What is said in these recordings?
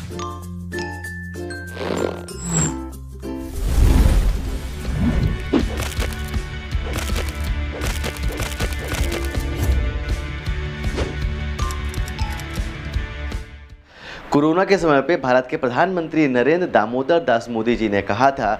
Corona के समय पे भारत के प्रधानमंत्री नरेंद्र दामोदर दास मोदी जी ने कहा था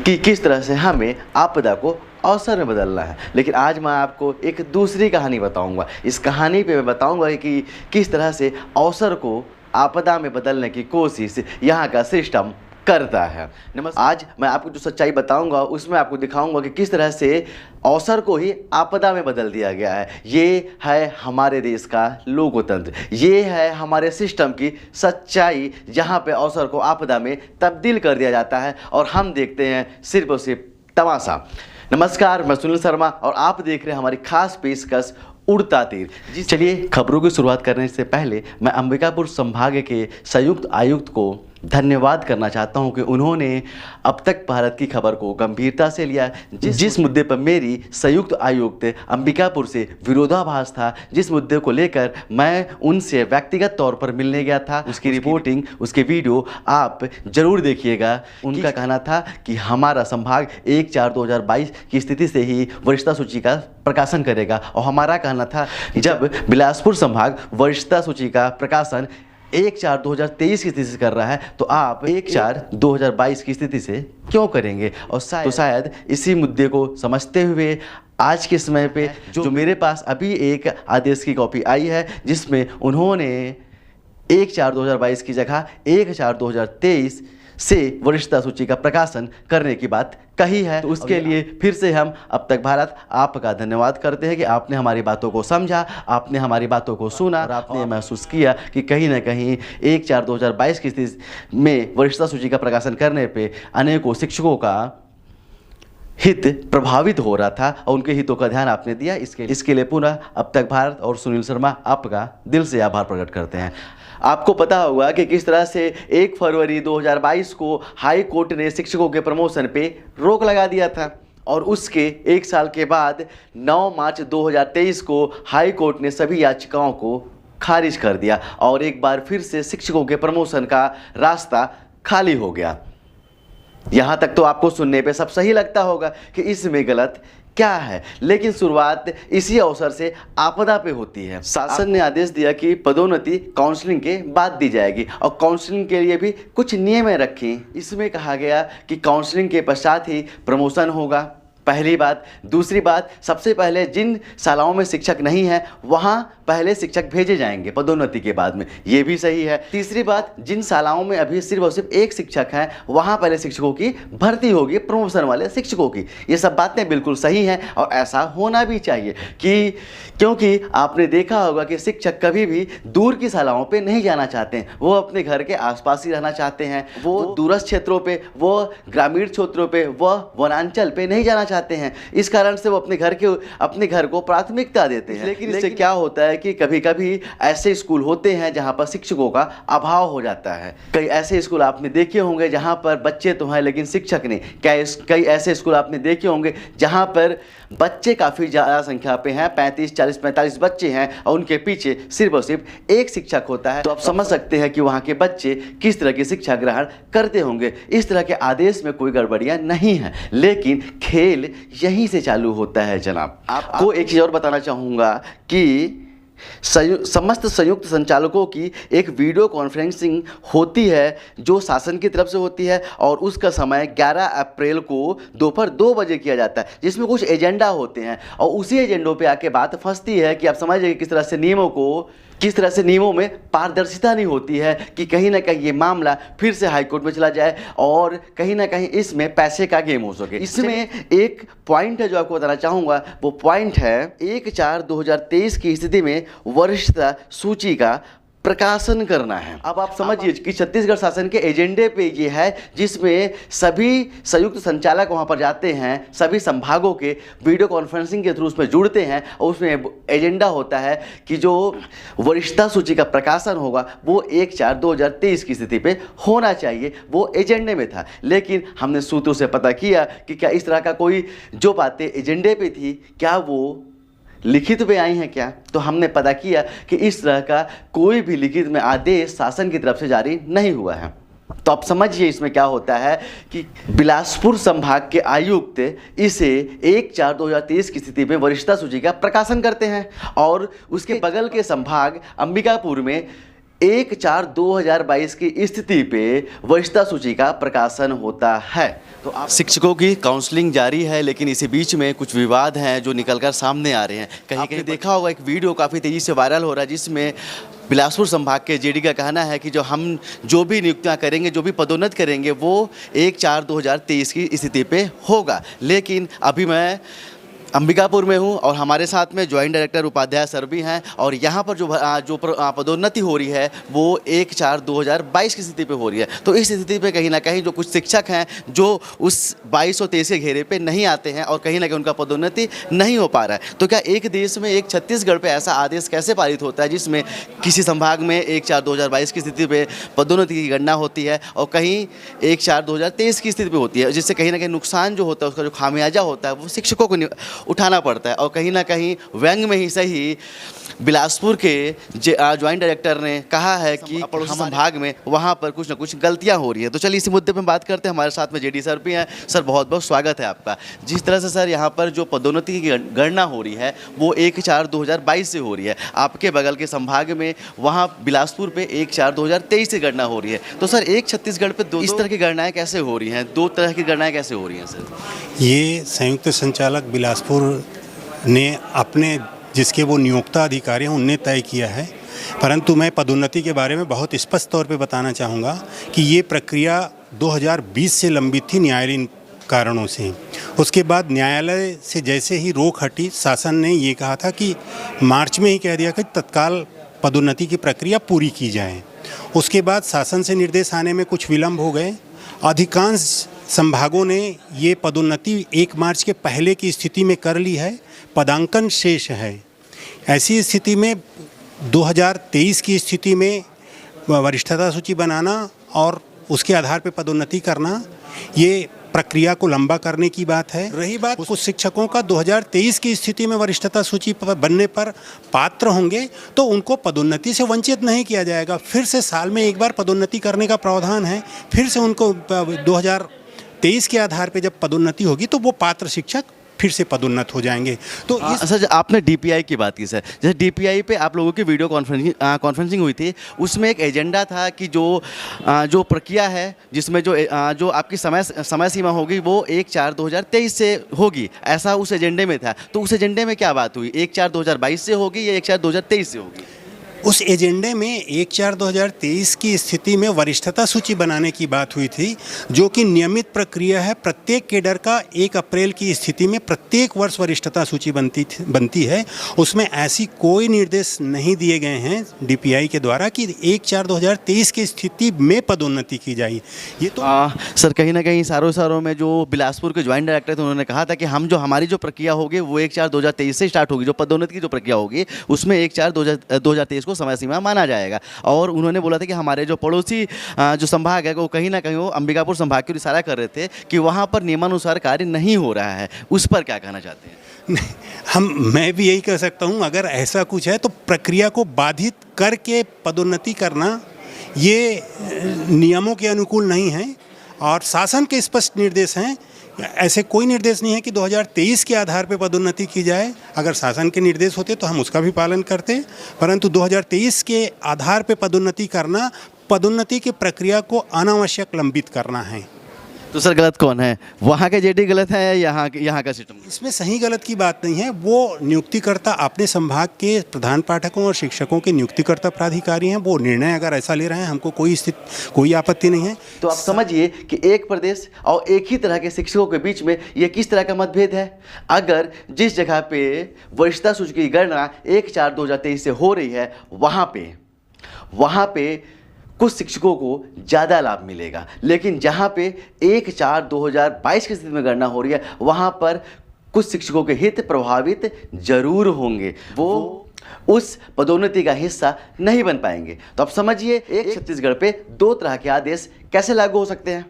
कि किस तरह से हमें आपदा को अवसर में बदलना है। लेकिन आज मैं आपको एक दूसरी कहानी बताऊंगा। इस कहानी पे मैं बताऊंगा कि किस तरह से अवसर को आपदा में बदलने की कोशिश यहाँ का सिस्टम करता है। नमस्कार। आज मैं आपको जो सच्चाई बताऊंगा उसमें आपको दिखाऊंगा कि किस तरह से अवसर को ही आपदा में बदल दिया गया है। ये है हमारे देश का लोकतंत्र, ये है हमारे सिस्टम की सच्चाई, जहाँ पे अवसर को आपदा में तब्दील कर दिया जाता है और हम देखते हैं सिर्फ और सिर्फ तमाशा। नमस्कार, मैं सुनील शर्मा और आप देख रहे हैं हमारी खास पेशकश उड़ता तीर। जी चलिए, खबरों की शुरुआत करने से पहले मैं अंबिकापुर संभाग के संयुक्त आयुक्त को धन्यवाद करना चाहता हूं कि उन्होंने अब तक भारत की खबर को गंभीरता से लिया। जिस मुद्दे पर मेरी संयुक्त आयुक्त अंबिकापुर से विरोधाभास था, जिस मुद्दे को लेकर मैं उनसे व्यक्तिगत तौर पर मिलने गया था, उसकी रिपोर्टिंग, उसके वीडियो आप जरूर देखिएगा। उनका कहना था कि हमारा संभाग 1/4/2022 की स्थिति से ही वरिष्ठता सूची का प्रकाशन करेगा और हमारा कहना था जब बिलासपुर संभाग वरिष्ठता सूची का प्रकाशन 1/4/2023 की स्थिति से कर रहा है तो आप 1/4/2022 की स्थिति से क्यों करेंगे। और शायद इसी मुद्दे को समझते हुए आज के समय पे जो मेरे पास अभी एक आदेश की कॉपी आई है जिसमें उन्होंने 1/4/2022 की जगह 1/4/2023 से वरिष्ठता सूची का प्रकाशन करने की बात कही है। तो उसके लिए फिर से हम अब तक भारत आपका धन्यवाद करते हैं कि आपने हमारी बातों को समझा, आपने हमारी बातों को सुना और आपने महसूस किया कि कहीं ना कहीं 1/4/2022 की स्थिति में वरिष्ठता सूची का प्रकाशन करने पे अनेकों शिक्षकों का हित प्रभावित हो रहा था और उनके हितों का ध्यान आपने दिया। इसके लिए पुनः अब तक भारत और सुनील शर्मा आपका दिल से आभार प्रकट करते हैं। आपको पता होगा कि किस तरह से 1 फरवरी 2022 को हाई कोर्ट ने शिक्षकों के प्रमोशन पे रोक लगा दिया था और उसके एक साल के बाद 9 मार्च 2023 को हाई कोर्ट ने सभी याचिकाओं को खारिज कर दिया और एक बार फिर से शिक्षकों के प्रमोशन का रास्ता खाली हो गया। यहाँ तक तो आपको सुनने पे सब सही लगता होगा कि इसमें गलत क्या है, लेकिन शुरुआत इसी अवसर से आपदा पे होती है। शासन ने आदेश दिया कि पदोन्नति काउंसलिंग के बाद दी जाएगी और काउंसलिंग के लिए भी कुछ नियम रखी। इसमें कहा गया कि काउंसलिंग के पश्चात ही प्रमोशन होगा, पहली बात। दूसरी बात, सबसे पहले जिन शालाओं में शिक्षक नहीं है वहाँ पहले शिक्षक भेजे जाएंगे पदोन्नति के बाद में, ये भी सही है। तीसरी बात, जिन शालाओं में अभी सिर्फ और सिर्फ एक शिक्षक है वहाँ पहले शिक्षकों की भर्ती होगी, प्रमोशन वाले शिक्षकों की। ये सब बातें बिल्कुल सही हैं और ऐसा होना भी चाहिए क्योंकि आपने देखा होगा कि शिक्षक कभी भी दूर की शालाओं पे नहीं जाना चाहते हैं, वो अपने घर के आसपास ही रहना चाहते हैं। वो दूरस्थ क्षेत्रों पे, वो ग्रामीण क्षेत्रों पे, वह वनांचल पे नहीं जाना चाहते हैं। इस कारण से वो अपने घर को प्राथमिकता देते हैं। लेकिन इससे क्या होता है कि कभी कभी ऐसे स्कूल होते हैं जहां पर शिक्षकों का अभाव हो जाता है। कई ऐसे स्कूल आपने देखे होंगे जहां पर बच्चे तो हैं लेकिन शिक्षक नहीं। कई ऐसे स्कूल आपने देखे होंगे जहां पर बच्चे काफ़ी ज़्यादा संख्या पे हैं, 35, 40, 45 बच्चे हैं और उनके पीछे सिर्फ और सिर्फ एक शिक्षक होता है। तो आप समझ सकते हैं कि वहाँ के बच्चे किस तरह की शिक्षा ग्रहण करते होंगे। इस तरह के आदेश में कोई गड़बड़ियाँ नहीं है, लेकिन खेल यहीं से चालू होता है जनाब। आपको एक चीज़ और बताना चाहूँगा कि समस्त संयुक्त संचालकों की एक वीडियो कॉन्फ्रेंसिंग होती है जो शासन की तरफ से होती है और उसका समय 11 अप्रैल को दोपहर 2 बजे किया जाता है, जिसमें कुछ एजेंडा होते हैं और उसी एजेंडों पे आके बात फंसती है कि आप समझिए किस तरह से नियमों में पारदर्शिता नहीं होती है कि कहीं ना कहीं ये मामला फिर से हाई कोर्ट में चला जाए और कहीं ना कहीं इसमें पैसे का गेम हो सके। इसमें एक पॉइंट है जो आपको बताना चाहूँगा, वो पॉइंट है 1/4/2023 की स्थिति में वरिष्ठता सूची का प्रकाशन करना है। अब आप समझिए कि छत्तीसगढ़ शासन के एजेंडे पे ये है जिसमें सभी संयुक्त संचालक वहाँ पर जाते हैं, सभी संभागों के वीडियो कॉन्फ्रेंसिंग के थ्रू उसमें जुड़ते हैं और उसमें एजेंडा होता है कि जो वरिष्ठता सूची का प्रकाशन होगा वो 1/4/2023 की स्थिति पे होना चाहिए, वो एजेंडे में था। लेकिन हमने सूत्रों से पता किया कि क्या इस तरह का कोई जो बातें एजेंडे पे थी क्या वो लिखित में आई हैं क्या, तो हमने पता किया कि इस तरह का कोई भी लिखित में आदेश शासन की तरफ से जारी नहीं हुआ है। तो आप समझिए इसमें क्या होता है कि बिलासपुर संभाग के आयुक्त इसे 1/4/2023 की स्थिति में वरिष्ठता सूची का प्रकाशन करते हैं और उसके बगल के संभाग अंबिकापुर में 1/4/2022 की स्थिति पे वरिष्ठता सूची का प्रकाशन होता है। तो आप शिक्षकों की काउंसलिंग जारी है, लेकिन इसी बीच में कुछ विवाद हैं जो निकलकर सामने आ रहे हैं। कहीं कहीं देखा होगा एक वीडियो काफ़ी तेज़ी से वायरल हो रहा है जिसमें बिलासपुर संभाग के जेडी का कहना है कि हम जो भी नियुक्तियां करेंगे, जो भी पदोन्नत करेंगे वो 1/4/2023 की स्थिति पे होगा। लेकिन अभी मैं अंबिकापुर में हूँ और हमारे साथ में ज्वाइंट डायरेक्टर उपाध्याय सर भी हैं और यहाँ पर जो पदोन्नति हो रही है वो 1/4/2022 की स्थिति पे हो रही है। तो इस स्थिति पे कहीं ना कहीं जो कुछ शिक्षक हैं जो उस 2223 के घेरे पे नहीं आते हैं और कहीं ना कहीं उनका पदोन्नति नहीं हो पा रहा है। तो क्या एक देश में, एक छत्तीसगढ़ पे ऐसा आदेश कैसे पारित होता है जिसमें किसी संभाग में 1/4/2022 की स्थिति पे पदोन्नति की गणना होती है और कहीं 1/4/2023 की स्थिति पे होती है, जिससे कहीं ना कहीं नुकसान जो होता है, उसका जो खामियाजा होता है वो शिक्षकों को उठाना पड़ता है। और कहीं ना कहीं व्यंग में ही सही बिलासपुर के ज्वाइंट डायरेक्टर ने कहा है कि पड़ोसी संभाग में वहाँ पर कुछ ना कुछ गलतियाँ हो रही है। तो चलिए इसी मुद्दे पर बात करते हैं। हमारे साथ में जेडी सर भी हैं। सर बहुत बहुत स्वागत है आपका। जिस तरह से सर यहाँ पर जो पदोन्नति की गणना हो रही है वो 1/4/2022 से हो रही है, आपके बगल के संभाग में वहाँ बिलासपुर पे 1/4/2023 से गणना हो रही है। तो सर एक छत्तीसगढ़ पे इस तरह की गणनाएँ कैसे हो रही हैं, दो तरह की गणनाएँ कैसे हो रही हैं सर? ये संयुक्त संचालक बिलासपुर ने अपने जिसके वो नियोक्ता अधिकारी हैं उनने तय किया है, परंतु मैं पदोन्नति के बारे में बहुत स्पष्ट तौर पे बताना चाहूँगा कि ये प्रक्रिया 2020 से लंबित थी न्यायालयीन कारणों से। उसके बाद न्यायालय से जैसे ही रोक हटी, शासन ने ये कहा था कि मार्च में ही कह दिया कि तत्काल पदोन्नति की प्रक्रिया पूरी की जाए। उसके बाद शासन से निर्देश आने में कुछ विलम्ब हो गए। अधिकांश संभागों ने ये पदोन्नति 1 मार्च के पहले की स्थिति में कर ली है, पदांकन शेष है। ऐसी स्थिति में 2023 की स्थिति में वरिष्ठता सूची बनाना और उसके आधार पर पदोन्नति करना, ये प्रक्रिया को लंबा करने की बात है। रही बात कुछ शिक्षकों का 2023 की स्थिति में वरिष्ठता सूची पर बनने पर पात्र होंगे तो उनको पदोन्नति से वंचित नहीं किया जाएगा। फिर से साल में एक बार पदोन्नति करने का प्रावधान है। फिर से उनको 2023 के आधार पर जब पदोन्नति होगी तो वो पात्र शिक्षक फिर से पदोन्नत हो जाएंगे। तो सर आपने डीपीआई की बात की सर, जैसे डीपीआई पे आप लोगों की वीडियो कॉन्फ्रेंसिंग हुई थी, उसमें एक एजेंडा था कि जो प्रक्रिया है जिसमें जो आपकी समय सीमा होगी वो 1/4/2023 से होगी, ऐसा उस एजेंडे में था। तो उस एजेंडे में क्या बात हुई, 1/4/2022 से होगी या 1/4/2023 से होगी? उस एजेंडे में 1/4/2023 की स्थिति में वरिष्ठता सूची बनाने की बात हुई थी, जो कि नियमित प्रक्रिया है। प्रत्येक कैडर का 1 अप्रैल की स्थिति में प्रत्येक वर्ष वरिष्ठता सूची बनती है। उसमें ऐसी कोई निर्देश नहीं दिए गए हैं डीपीआई के द्वारा कि 1/4/2023 की स्थिति में पदोन्नति की जाए। ये तो सर कहीं ना कहीं सारों में जो बिलासपुर के ज्वाइंट डायरेक्टर थे उन्होंने कहा था कि हमारी जो प्रक्रिया होगी वो 1/4/2023 से स्टार्ट होगी, जो पदोन्नति की जो प्रक्रिया होगी उसमें 1/4/2023 को समय सीमा माना जाएगा। और उन्होंने बोला था कि हमारे जो पड़ोसी जो संभाग है वो कहीं ना कहीं वो अंबिकापुर संभाग की ओर इशारा कर रहे थे कि वहाँ पर नियमानुसार कार्य नहीं हो रहा है। उस पर क्या कहना चाहते हैं? मैं भी यही कह सकता हूँ, अगर ऐसा कुछ है तो प्रक्रिया को बाधित करके पदोन्नति करना ये नियमों के अनुकूल नहीं है और शासन के स्पष्ट निर्देश हैं। ऐसे कोई निर्देश नहीं है कि 2023 के आधार पर पदोन्नति की जाए। अगर शासन के निर्देश होते तो हम उसका भी पालन करते, परंतु 2023 के आधार पर पदोन्नति करना पदोन्नति की प्रक्रिया को अनावश्यक लंबित करना है। तो सर गलत कौन है, वहाँ का जेडी गलत है या यहाँ का सिस्टम? इसमें सही गलत की बात नहीं है। वो नियुक्तिकर्ता अपने संभाग के प्रधान पाठकों और शिक्षकों के नियुक्तिकर्ता प्राधिकारी हैं। वो निर्णय अगर ऐसा ले रहे हैं, हमको कोई आपत्ति नहीं है। तो आप समझिए कि एक प्रदेश और एक ही तरह के शिक्षकों के बीच में ये किस तरह का मतभेद है। अगर जिस जगह पे वरिष्ठता सूची की गणना 1/4/2023 से हो रही है वहाँ पे कुछ शिक्षकों को ज़्यादा लाभ मिलेगा, लेकिन जहाँ पे 1/4/2022 की स्थिति में गणना हो रही है वहाँ पर कुछ शिक्षकों के हित प्रभावित जरूर होंगे, वो उस पदोन्नति का हिस्सा नहीं बन पाएंगे। तो आप समझिए एक छत्तीसगढ़ पे दो तरह के आदेश कैसे लागू हो सकते हैं।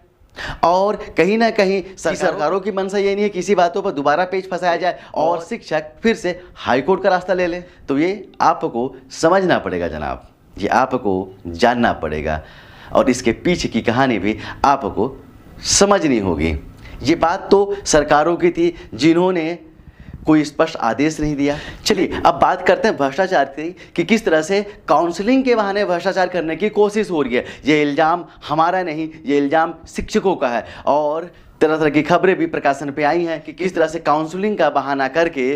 और कहीं ना कहीं सरकारों की मंशा ये नहीं है किसी बातों पर दोबारा पेच फंसाया जाए और शिक्षक फिर से हाईकोर्ट का रास्ता ले लें। तो ये आपको समझना पड़ेगा जनाब, ये आपको जानना पड़ेगा और इसके पीछे की कहानी भी आपको समझनी होगी। ये बात तो सरकारों की थी जिन्होंने कोई स्पष्ट आदेश नहीं दिया। चलिए अब बात करते हैं भ्रष्टाचार की कि किस तरह से काउंसलिंग के बहाने भ्रष्टाचार करने की कोशिश हो रही है। ये इल्ज़ाम हमारा नहीं, ये इल्ज़ाम शिक्षकों का है और तरह तरह की खबरें भी प्रकाशन पे आई हैं कि किस तरह से काउंसलिंग का बहाना करके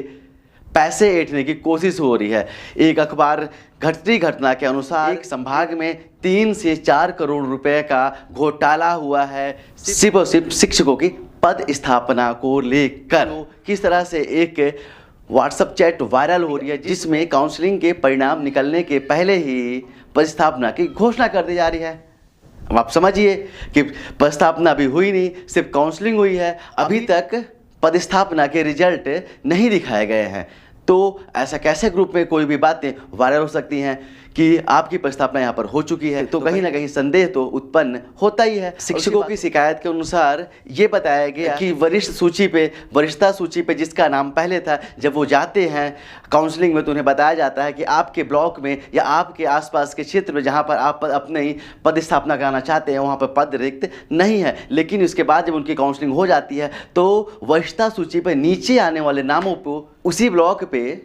पैसे ऐंठने की कोशिश हो रही है। एक अखबार घटती घटना के अनुसार एक संभाग में 3 से 4 करोड़ रुपए का घोटाला हुआ है सिर्फ और सिर्फ शिक्षकों की पद स्थापना को लेकर। किस तरह से एक व्हाट्सएप चैट वायरल हो रही है जिसमें काउंसलिंग के परिणाम निकलने के पहले ही पद स्थापना की घोषणा कर दी जा रही है। अब आप समझिए कि पद स्थापना अभी हुई नहीं, सिर्फ काउंसलिंग हुई है, अभी तक पद स्थापना के रिजल्ट नहीं दिखाए गए हैं। तो ऐसा कैसे ग्रुप में कोई भी बातें वायरल हो सकती हैं कि आपकी प्रस्तावना यहाँ पर हो चुकी है? तो कहीं ना कहीं संदेह तो उत्पन्न होता ही है। शिक्षकों की शिकायत के अनुसार ये बताया गया कि वरिष्ठता सूची पे जिसका नाम पहले था, जब वो जाते हैं काउंसलिंग में तो उन्हें बताया जाता है कि आपके ब्लॉक में या आपके आसपास के क्षेत्र में जहाँ पर आप अपने ही पद स्थापना कराना चाहते हैं वहाँ पर पद रिक्त नहीं है। लेकिन उसके बाद जब उनकी काउंसलिंग हो जाती है तो वरिष्ठता सूची पर नीचे आने वाले नामों को उसी ब्लॉक पे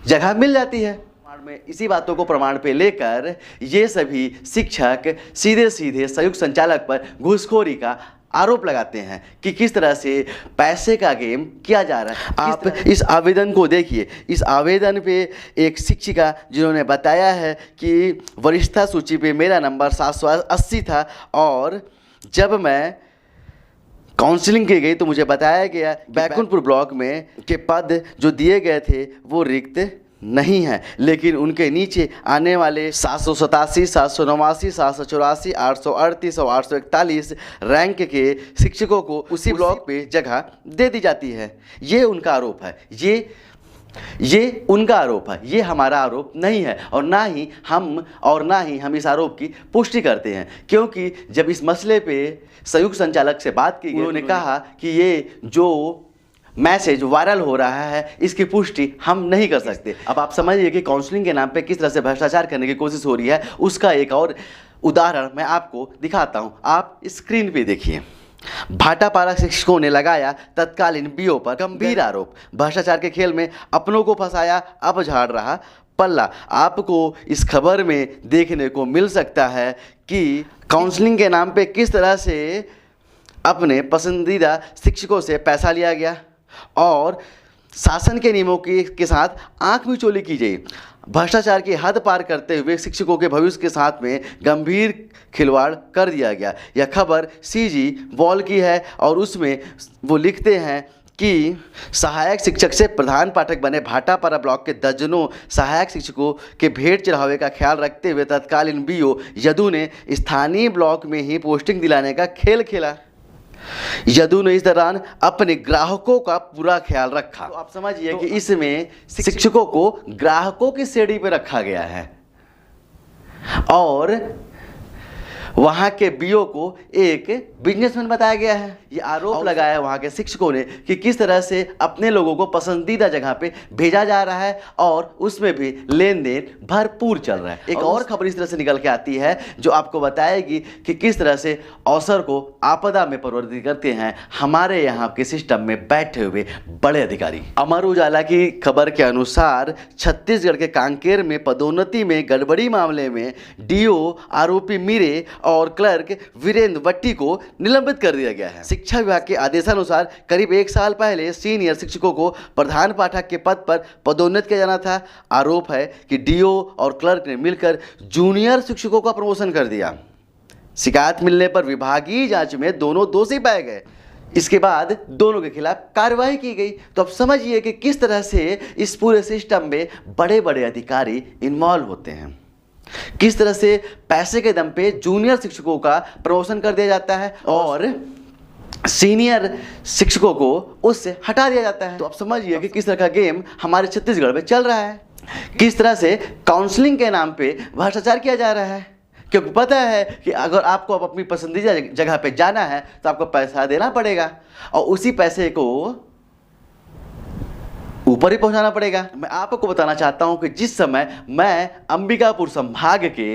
जगह मिल जाती है। में इसी बातों को प्रमाण पे लेकर ये सभी शिक्षक सीधे सीधे संयुक्त संचालक पर घूसखोरी का आरोप लगाते हैं कि किस तरह से पैसे का गेम किया जा रहा है। आप इस आवेदन को देखिए। इस आवेदन पे एक शिक्षिका जिन्होंने बताया है कि वरिष्ठता सूची पे मेरा नंबर 780 था और जब मैं काउंसलिंग की गई तो मुझे बताया गया बैकुंठपुर ब्लॉक में के पद जो दिए गए थे वो रिक्त नहीं है, लेकिन उनके नीचे आने वाले 787, 789, 784, 838 और 841 रैंक के शिक्षकों को उसी ब्लॉक पे जगह दे दी जाती है। ये उनका आरोप है, ये उनका आरोप है, ये हमारा आरोप नहीं है और ना ही हम इस आरोप की पुष्टि करते हैं। क्योंकि जब इस मसले पे संयुक्त संचालक से बात की गई, उन्होंने कहा कि ये जो मैसेज वायरल हो रहा है इसकी पुष्टि हम नहीं कर सकते। अब आप समझिए कि काउंसलिंग के नाम पे किस तरह से भ्रष्टाचार करने की कोशिश हो रही है। उसका एक और उदाहरण मैं आपको दिखाता हूं, आप स्क्रीन पे देखिए। भाटापारा शिक्षकों ने लगाया तत्कालीन बीओ पर गंभीर आरोप, भ्रष्टाचार के खेल में अपनों को फंसाया, अब झाड़ रहा पल्ला। आपको इस खबर में देखने को मिल सकता है कि काउंसलिंग के नाम पे किस तरह से अपने पसंदीदा शिक्षकों से पैसा लिया गया और शासन के नियमों के साथ आंख मिचौली की गई। भ्रष्टाचार की हद पार करते हुए शिक्षकों के भविष्य के साथ में गंभीर खिलवाड़ कर दिया गया। यह खबर सीजी वॉल की है और उसमें वो लिखते हैं कि सहायक शिक्षक से प्रधान पाठक बने भाटापारा ब्लॉक के दर्जनों सहायक शिक्षकों के भेंट चढ़ावे का ख्याल रखते हुए तत्कालीन बीओ यदु ने स्थानीय ब्लॉक में ही पोस्टिंग दिलाने का खेल खेला। यदु ने इस दौरान अपने ग्राहकों का पूरा ख्याल रखा। तो आप समझिए कि इसमें शिक्षकों को ग्राहकों की श्रेणी पर रखा गया है और वहाँ के बीओ को एक बिजनेसमैन बताया गया है। ये आरोप लगाया वहाँ के शिक्षकों ने कि किस तरह से अपने लोगों को पसंदीदा जगह पे भेजा जा रहा है और उसमें भी लेन देन भरपूर चल रहा है। एक और खबर इस तरह से निकल के आती है जो आपको बताएगी कि किस तरह से अवसर को आपदा में परिवर्तित करते हैं हमारे यहाँ के सिस्टम में बैठे हुए बड़े अधिकारी। अमर उजाला की खबर के अनुसार छत्तीसगढ़ के कांकेर में पदोन्नति में गड़बड़ी मामले में डीओ आरोपी मीरे और क्लर्क वीरेंद्र वट्टी को निलंबित कर दिया गया है। शिक्षा विभाग के आदेशानुसार करीब 1 साल पहले सीनियर शिक्षकों को प्रधान पाठक के पद पर पदोन्नत किया जाना था। आरोप है कि डीओ और क्लर्क ने मिलकर जूनियर शिक्षकों का प्रमोशन कर दिया। शिकायत मिलने पर विभागीय जांच में दोनों दोषी पाए गए। इसके बाद दोनों के खिलाफ कार्रवाई की गई। तो अब समझिए कि किस तरह से इस पूरे सिस्टम में बड़े बड़े अधिकारी इन्वॉल्व होते हैं, किस तरह से पैसे के दम पे जूनियर शिक्षकों का प्रमोशन कर दिया जाता है और सीनियर शिक्षकों को उससे हटा दिया जाता है। तो आप समझिए कि किस तरह का गेम हमारे छत्तीसगढ़ में चल रहा है, किस तरह से काउंसलिंग के नाम पे भ्रष्टाचार किया जा रहा है, क्योंकि पता है कि अगर आपको अब अपनी पसंदीदा जगह पे जाना है तो आपको पैसा देना पड़ेगा और उसी पैसे को ऊपर ही पहुंचाना पड़ेगा। मैं आपको बताना चाहता हूं कि जिस समय मैं अंबिकापुर संभाग के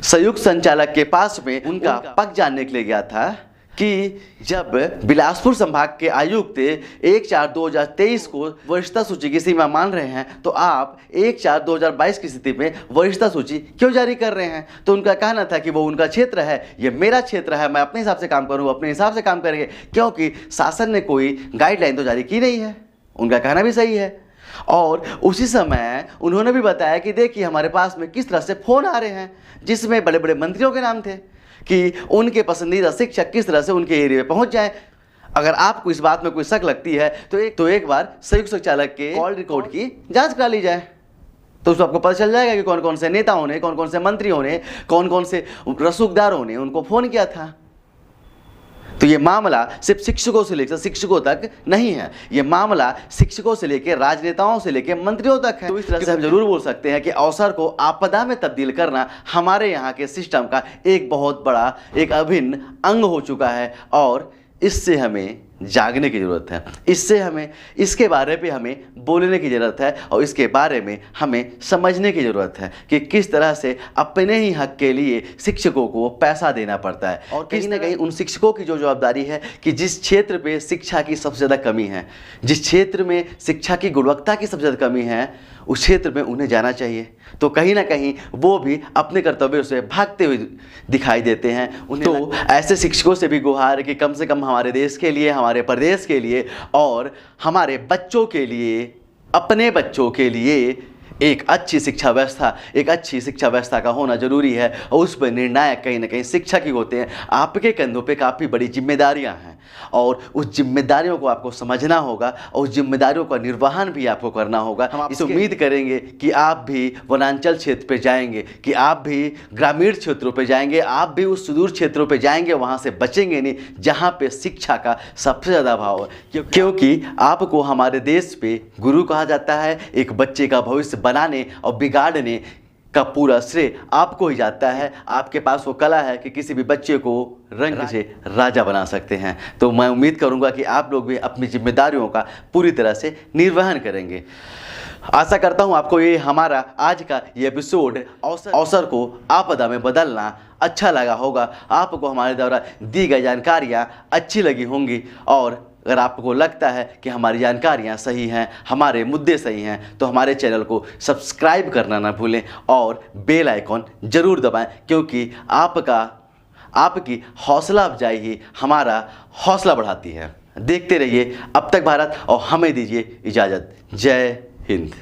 संयुक्त संचालक के पास में उनका पक्ष जानने के लिए गया था कि जब बिलासपुर संभाग के आयुक्त 1/4/2023 को वरिष्ठता सूची की सीमा मान रहे हैं तो आप 1/4/2022 की स्थिति में वरिष्ठता सूची क्यों जारी कर रहे हैं। तो उनका कहना था कि वो उनका क्षेत्र है, ये मेरा क्षेत्र है, मैं अपने हिसाब से काम करूँ, अपने हिसाब से काम करेंगे, क्योंकि शासन ने कोई गाइडलाइन तो जारी की नहीं है। उनका कहना भी सही है। और उसी समय उन्होंने भी बताया कि देखिए हमारे पास में किस तरह से फ़ोन आ रहे हैं जिसमें बड़े बड़े मंत्रियों के नाम थे कि उनके पसंदीदा शिक्षक किस तरह से उनके एरिया में पहुंच जाएं। अगर आपको इस बात में कोई शक लगती है तो एक बार संयुक्त संचालक के कॉल रिकॉर्ड की जांच करा ली जाए, तो उसको आपको पता चल जाएगा कि कौन कौन से नेताओं ने, कौन कौन से मंत्रियों ने, कौन कौन से रसूखदारों ने उनको फ़ोन किया था। तो ये मामला सिर्फ शिक्षकों से लेकर शिक्षकों तक नहीं है, ये मामला शिक्षकों से लेकर राजनेताओं से लेकर मंत्रियों तक है। तो इस तरह से हम जरूर बोल सकते हैं कि अवसर को आपदा में तब्दील करना हमारे यहाँ के सिस्टम का एक बहुत बड़ा, एक अभिन्न अंग हो चुका है और इससे हमें जागने की ज़रूरत है। इसके बारे में हमें बोलने की ज़रूरत है और इसके बारे में हमें समझने की ज़रूरत है कि किस तरह से अपने ही हक के लिए शिक्षकों को पैसा देना पड़ता है और कहीं ना कहीं उन शिक्षकों की जो जवाबदारी है कि जिस क्षेत्र पे शिक्षा की सबसे ज़्यादा कमी है, जिस क्षेत्र में शिक्षा की गुणवत्ता की सबसे ज़्यादा कमी है, उस क्षेत्र में उन्हें जाना चाहिए। तो कहीं ना कहीं वो भी अपने कर्तव्यों से भागते हुए दिखाई देते हैं। उन्हें तो ऐसे शिक्षकों से भी गुहार कि कम से कम हमारे देश के लिए, हमारे प्रदेश के लिए और हमारे बच्चों के लिए, अपने बच्चों के लिए एक अच्छी शिक्षा व्यवस्था का होना जरूरी है और उस पर निर्णायक कहीं ना कहीं शिक्षक ही होते हैं। आपके कंधों पे काफ़ी बड़ी जिम्मेदारियां हैं और उस जिम्मेदारियों को आपको समझना होगा और उस जिम्मेदारियों का निर्वहन भी आपको करना होगा। हम इस उम्मीद करेंगे कि आप भी वनांचल क्षेत्र पे जाएंगे, कि आप भी ग्रामीण क्षेत्रों पे जाएंगे, आप भी उस सुदूर क्षेत्रों पे जाएंगे, वहाँ से बचेंगे नहीं जहाँ पे शिक्षा का सबसे ज़्यादा अभाव है। क्योंकि आपको हमारे देश पे गुरु कहा जाता है। एक बच्चे का भविष्य बनाने और बिगाड़ने का पूरा श्रेय आपको ही जाता है। आपके पास वो कला है कि किसी भी बच्चे को रंग से राजा बना सकते हैं। तो मैं उम्मीद करूंगा कि आप लोग भी अपनी जिम्मेदारियों का पूरी तरह से निर्वहन करेंगे। आशा करता हूं आपको ये हमारा आज का ये एपिसोड अवसर को आपदा में बदलना अच्छा लगा होगा। आपको हमारे द्वारा दी गई जानकारियाँ अच्छी लगी होंगी और अगर आपको लगता है कि हमारी जानकारियाँ सही हैं, हमारे मुद्दे सही हैं, तो हमारे चैनल को सब्सक्राइब करना ना भूलें और बेल आइकॉन ज़रूर दबाएं, क्योंकि आपकी हौसला अफजाई ही हमारा हौसला बढ़ाती है। देखते रहिए अब तक भारत और हमें दीजिए इजाज़त। जय हिंद।